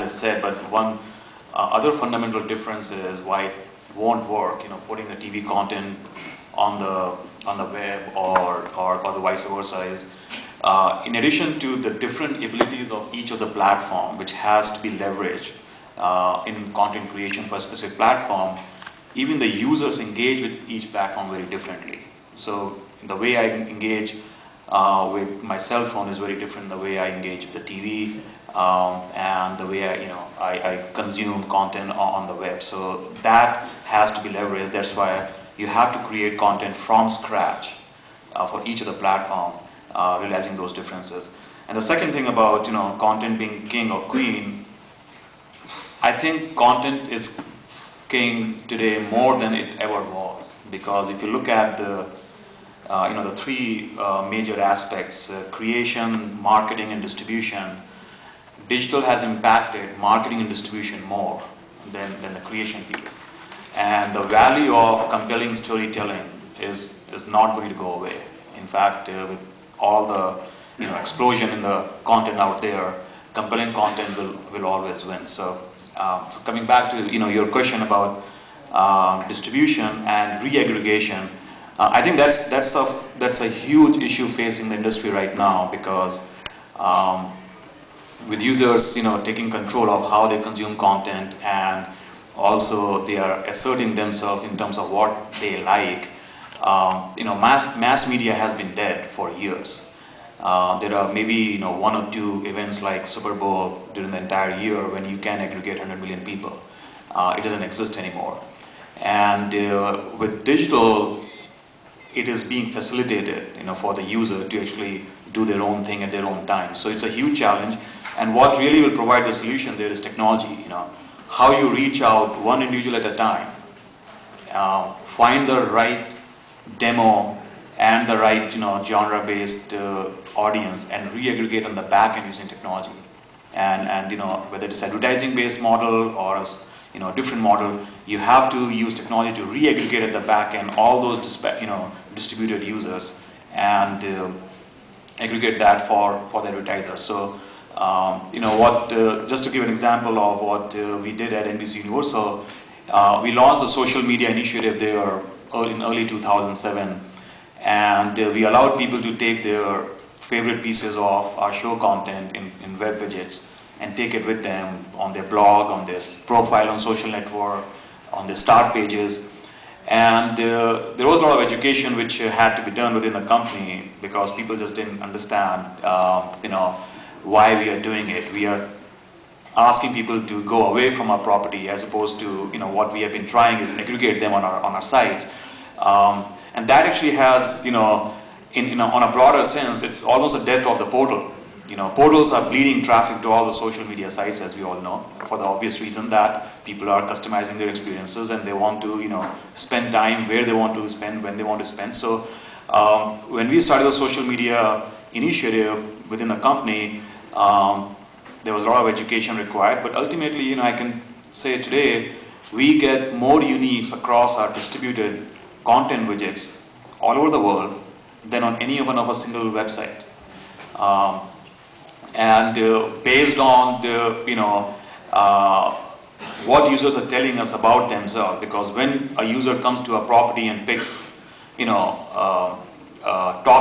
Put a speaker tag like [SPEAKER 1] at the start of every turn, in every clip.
[SPEAKER 1] is said, but one other fundamental difference is why it won't work. Putting the TV content on the web or the vice versa is, in addition to the different abilities of each of the platform, which has to be leveraged in content creation for a specific platform, even the users engage with each platform very differently. So the way I engage with my cell phone is very different than the way I engage with the TV and the way I consume content on the web. So that has to be leveraged. That's why you have to create content from scratch for each of the platform, realizing those differences. And the second thing about content being king or queen, I think content is king today more than it ever was, because if you look at the three major aspects, creation, marketing, and distribution, digital has impacted marketing and distribution more than the creation piece. And the value of compelling storytelling is not going to go away. In fact, with all the explosion in the content out there, compelling content will always win. So coming back to your question about distribution and re-aggregation, I think that's a huge issue facing the industry right now, because with users taking control of how they consume content, and also they are asserting themselves in terms of what they like. Mass media has been dead for years. There are maybe one or two events like Super Bowl during the entire year when you can aggregate 100 million people. It doesn't exist anymore. And with digital, it is being facilitated for the user to actually do their own thing at their own time. So it's a huge challenge. And what really will provide the solution there is technology. How you reach out one individual at a time, find the right demo and the right genre-based audience, and re-aggregate on the back end using technology. And whether it's advertising-based model or a different model, you have to use technology to re-aggregate at the back end all those distributed users and aggregate that for the advertiser. So just to give an example of what we did at NBC Universal, we launched the social media initiative there in early 2007, and we allowed people to take their favorite pieces of our show content in web widgets and take it with them on their blog, on their profile on social network, on their start pages. And there was a lot of education which had to be done within the company, because people just didn't understand why we are doing it. We are asking people to go away from our property, as opposed to what we have been trying is aggregate them on our sites. And that actually has on a broader sense, it's almost a death of the portal. Portals are bleeding traffic to all the social media sites, as we all know, for the obvious reason that people are customizing their experiences and they want to spend time where they want to spend, when they want to spend. So when we started the social media initiative within the company, there was a lot of education required, but ultimately I can say today we get more uniques across our distributed content widgets all over the world than on any one of a single website. And based on what users are telling us about themselves, because when a user comes to a property and picks Top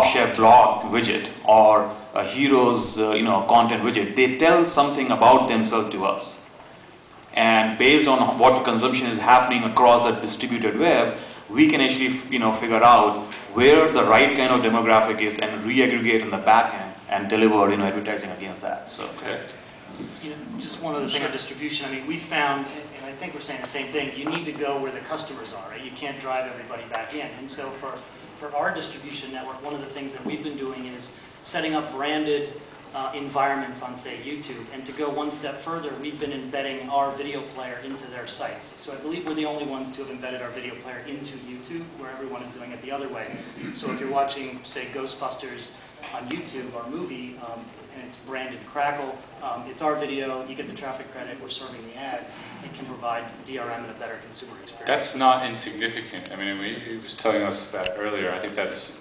[SPEAKER 1] Chef blog widget or a Heroes content widget, they tell something about themselves to us. And based on what consumption is happening across the distributed web, we can actually figure out where the right kind of demographic is and re-aggregate on the back end and deliver advertising against that. So
[SPEAKER 2] just one other thing on distribution. I mean, we found, and I think we're saying the same thing, you need to go where the customers are, right? You can't drive everybody back in. And so for our distribution network, one of the things that we've been doing is setting up branded environments on, say, YouTube. And to go one step further, we've been embedding our video player into their sites. So I believe we're the only ones to have embedded our video player into YouTube, where everyone is doing it the other way. So if you're watching, say, Ghostbusters on YouTube, our movie, and it's branded Crackle, it's our video, you get the traffic credit, we're serving the ads, it can provide DRM and a better consumer experience.
[SPEAKER 3] That's not insignificant. I mean, he was telling us that earlier. I think that's